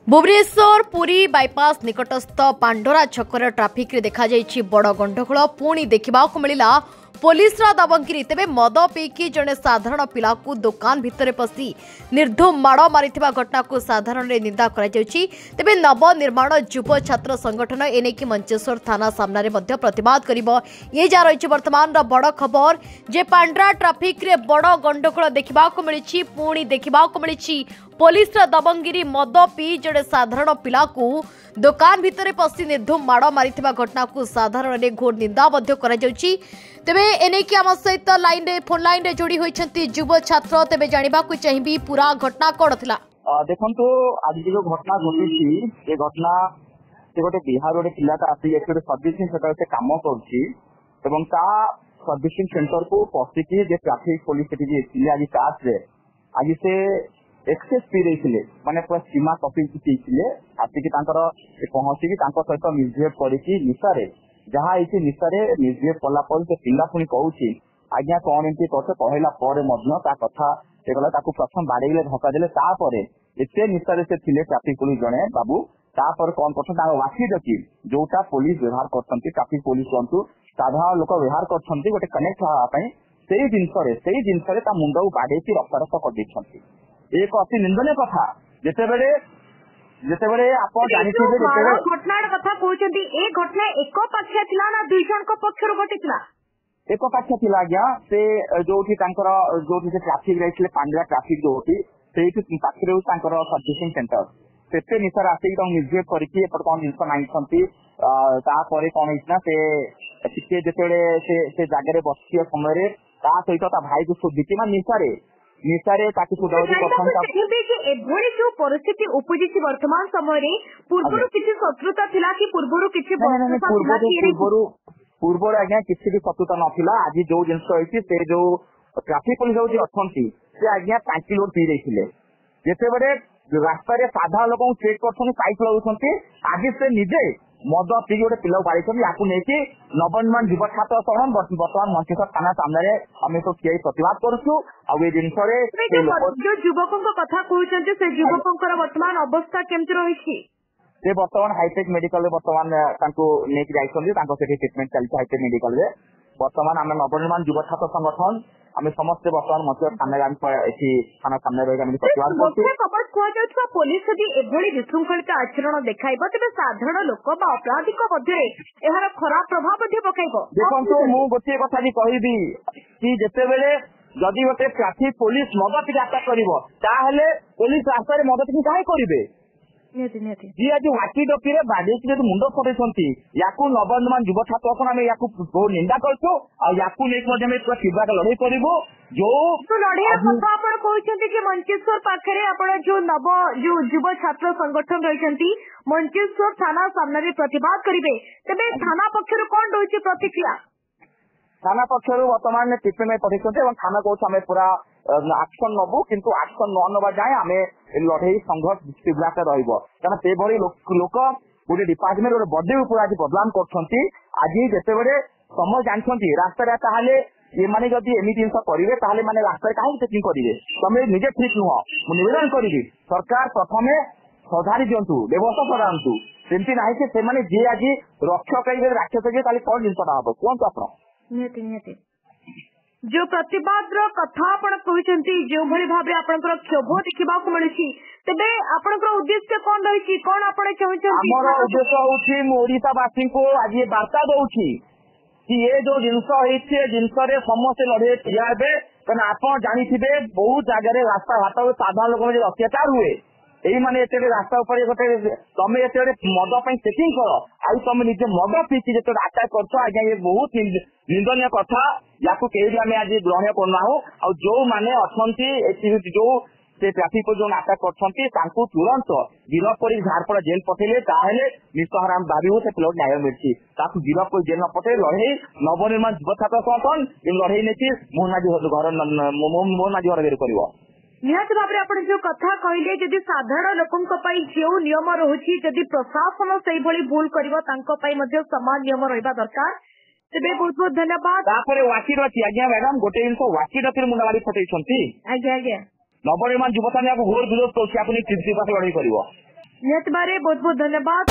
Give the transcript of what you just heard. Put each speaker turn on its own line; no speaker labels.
Bhubaneswar Puri bypass निकटस्थ पांडोरा छकर traffic रे देखा जाइछि बड़ गंडगोल पुणी देखा मिला पुलिस दबंगिरी तेबे मद पीकी जड़े साधारण पिला को दुकान भितर पशि निर्धूम माड़ मारी घटना को साधारण निंदा तेबे नवनिर्माण युव छात्र संगठन एनेकी मंचेश्वर थाना सामने प्रतिवाद करिबो ये जा रही वर्तमान बड़ खबर जे पांड्रा ट्राफिक रे बड़ गंडगोल देखा मिली पुणी देखा मिली पुलिस दबंगिरी मद पी जड़े साधारण पिला को दुकान भितर पशि निर्धूम माड़ मारी घटना को साधारण घोर निंदा तेबे एनेकी आम सहित फोन लाइन रे जोड़ी होइछंती युव छात्र तेबे जानिबा को चाहिबी पूरा घटना कोन थिला।
देखंतु आज जो घटना घटिछि ये घटना से गोटे बिहार गोटे पिलाटा आसी एक्चुअली सर्विसिंग सेंटर से काम करूछि एवं ता सर्विसिंग सेंटर को पसिकी जे ट्रैफिक पुलिस सेठी जे थिले आज कास रे आज से एक्सेस पी रही माने पूरा सीमा टपिक पीले आसिकी तांकर पहुंची सहित मिसबिहेव करके निशारे जहाँ ये निशारे मिसबिहेव कला से पिला पुणी कहूँ आज्ञा कौन एमती करते कहला कथा प्रथम बाड़े धक्का देले एत निशारे से थिले ट्राफिक पुलिस जड़े बाबू तापर कौन कर वाकी डकी जोटा पुलिस व्यवहार करते ट्राफिक पुलिस कहतु साधारण लोक व्यवहार करते गोटे कनेक्ट हाँपाई से जिनस मुंड को बाड़े रक्तारक्त कर एक अति निंदनीय कथा जितेबले आप
घटनार कथा कहते ए घटना एक पक्ष थिला ना दुई जन पक्षर घटिला
एक पक्ष थिला आज्ञा से जोठी से ट्राफिक रही पांड्रा ट्राफिक जोठी से पाखे सर्विसिंग सेंटर से निशार आसिक मिसबिहेव करके कौन जिन मांगी कौन होना से जिते जगह बस समय सहित भाई को शोधिकी निशारे निशारे
जो परिस्थिति उपजी वर्तमान समय पूर्व किसी शत्रुता थिला कि पूर्व किसी
पूर्व आज्ञा किसी भी शत्रुता नाला आज जो जिनस से जो ट्राफिक पुलिस अच्छा आज्ञा टांकी लोड पी रही जितेबले रास्ता साधारण लोक चेक कर पाइप लगाउछंती आज से निजे मद पी गोटे पिला बाड़ी या नवनिर्माण युव छात्र संगठन बर्तमान मंचेश्वर थाना सामने आम सब किए प्रतिवाद करुचु जिनस
जो युवकों कथा कहते से युवकों वर्तमान अवस्था केमती रही
बर्तमान हाईटेक मेडिकल बर्तमान ट्रिटमेंट चलती हाईटेक मेडिकल बर्तमान आम नवनिर्माण युव छात्र संगठन आम समस्ते बर्तमान मंचेश्वर थाना सामने रही प्रतिवाद
पुलिस यदि एभली विशृंखलित आचरण देखाइब तेज साधारण लोक अपराधी मध्य यार खराब प्रभाव पकाइब।
देखो मु गोटे कथा भी कहबी कि जितेबले जदि गोटे ट्राफिक पुलिस मद टी अटैक कर पुलिस रास्ता मद टी कहीं करेंगे जी आज वाकी डकी बाड़े मुंड फटै या नवनिर्माण युव छात्र आम या बहुत निंदा कर फीडबैक लड़ाई करूँ जो
कहते कि मंचेश्वर पाखे जो नव जो युव छात्र संगठन रही मंचेश्वर थाना सामने प्रतिवाद करेंगे तेज थाना पक्षर कौन रही प्रतिक्रिया
थाना पक्षर बर्तमान ट्रिटमेंट पठे थाना कौन आम पूरा एक्शन नबू किंतु एक्शन न नवा जाए आम लड़ई संघर्ष तीव्रता रही लोक गोटे डिपार्टमेंट गोटे बडे पूरा आज बदनाम कर आज जितेबले समय जानते रास्ता ये माने जदि एमती जिन करेंगे माने रास्ता कहीं चेकिंग करेंगे तुम निजे ठीक नुह मुझे निवेदन करी सरकार प्रथम सधारी दिंतु व्यवस्था सधारतु सेमती ना से जी आज रक्षक राक्षस कौन जिनसा हम कहतु आप
जो प्रतिवाद कथा कहते जो भाव आप क्षोभ देखा मिली तेरे आपंकर उद्देश्य कौन रही कौन आप
आमर उद्देश्य हूँ ओडावासी को आज ये वार्ता दूसरी कि ये जो जिनस समस्ते लड़े ठिया हे आप जानी बहुत जगह रास्ता घाट साधारण लोक अत्याचार हुए यही माने रास्ता गोटे तुम ये मद चेकिंग कर आई तुम निजे मद पीछे जो अटैक कर आज्ञा ये बहुत निंदनीय कथा या कहीं भी आज ग्रहण करना आ जो मैंने अच्छा जो से ट्राफिक जो अटैक कर तुरंत गिरफ कर झारपड़ा जेल पठेले निश्चय आम भाव से पिला न्याय मिली गिरफ कर जेल न पठे लड़े नवनिर्माण युव छात्र संगठन लड़े नहीं मोहन माझी घर बेर कर
निहत भाव आप जो कथा कहले जदि साधारण लोकों जो नियम रही जदि प्रशासन से भूल कर समान नियम रहा दरकार तेज बहुत बहुत धन्यवाद।
वाकी रही आज्ञा मैडम गोटे जिन वाकी डकी मुंडाबाड़ी फटे
आज्ञा आज्ञा
नवनिर्माण युवा सेना को घोर विरोध कर लड़ाई कर
निहत भाव बहुत बहुत धन्यवाद।